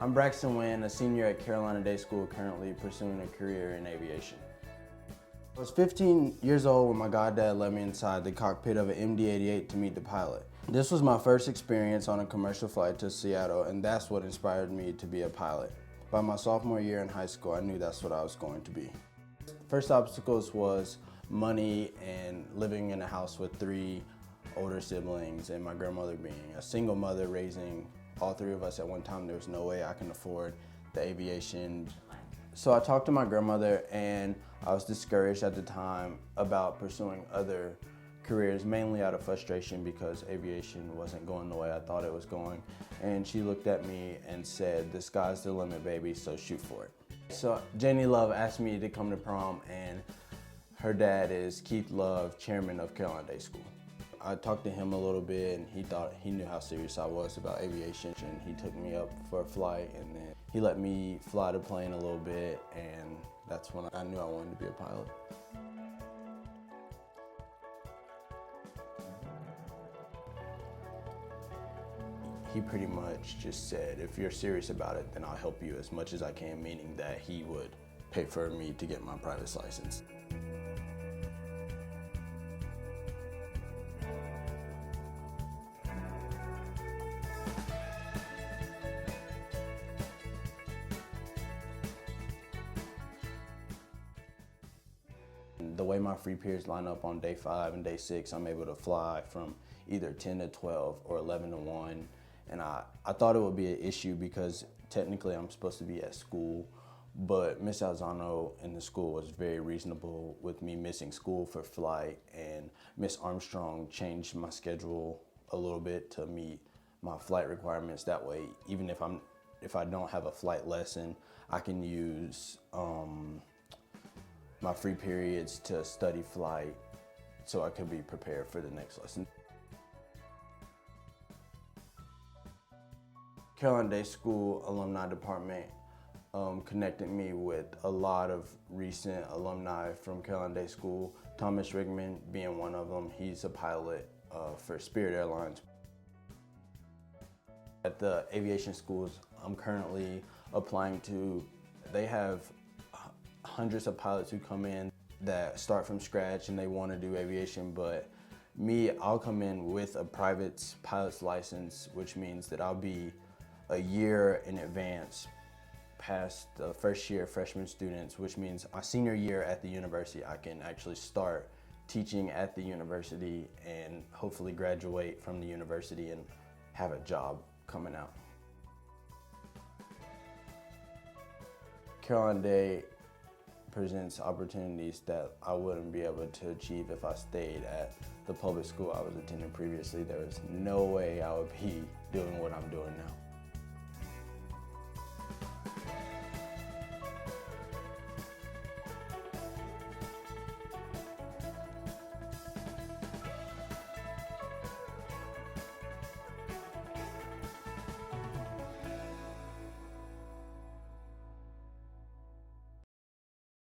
I'm Braxton Wynn, a senior at Carolina Day School, currently pursuing a career in aviation. I was 15 years old when my goddad let me inside the cockpit of an MD-88 to meet the pilot. This was my first experience on a commercial flight to Seattle, and that's what inspired me to be a pilot. By my sophomore year in high school, I knew that's what I was going to be. First obstacles was money and living in a house with 3 older siblings and my grandmother being a single mother raising all 3 of us at one time. There was no way I can afford the aviation. So I talked to my grandmother, and I was discouraged at the time about pursuing other careers, mainly out of frustration because aviation wasn't going the way I thought it was going. And she looked at me and said, "The sky's the limit, baby, so shoot for it." So Janie Love asked me to come to prom, and her dad is Keith Love, chairman of Carolina Day School. I talked to him a little bit, and he knew how serious I was about aviation, and he took me up for a flight, and then he let me fly the plane a little bit, and that's when I knew I wanted to be a pilot. He pretty much just said, "If you're serious about it, then I'll help you as much as I can," meaning that he would pay for me to get my private license. The way my free periods line up on day 5 and day 6, I'm able to fly from either 10 to 12 or 11 to 1. And I thought it would be an issue because technically I'm supposed to be at school, but Miss Alzano in the school was very reasonable with me missing school for flight, and Miss Armstrong changed my schedule a little bit to meet my flight requirements. That way, even if I don't have a flight lesson, I can use my free periods to study flight so I could be prepared for the next lesson. Carolina Day School Alumni Department connected me with a lot of recent alumni from Carolina Day School. Thomas Rigman being one of them. He's a pilot for Spirit Airlines. At the aviation schools I'm currently applying to, they have hundreds of pilots who come in that start from scratch and they want to do aviation, but me, I'll come in with a private pilot's license, which means that I'll be a year in advance past the first year freshman students, which means my senior year at the university, I can actually start teaching at the university and hopefully graduate from the university and have a job coming out. Carolina Day presents opportunities that I wouldn't be able to achieve if I stayed at the public school I was attending previously. There was no way I would be doing what I'm doing now.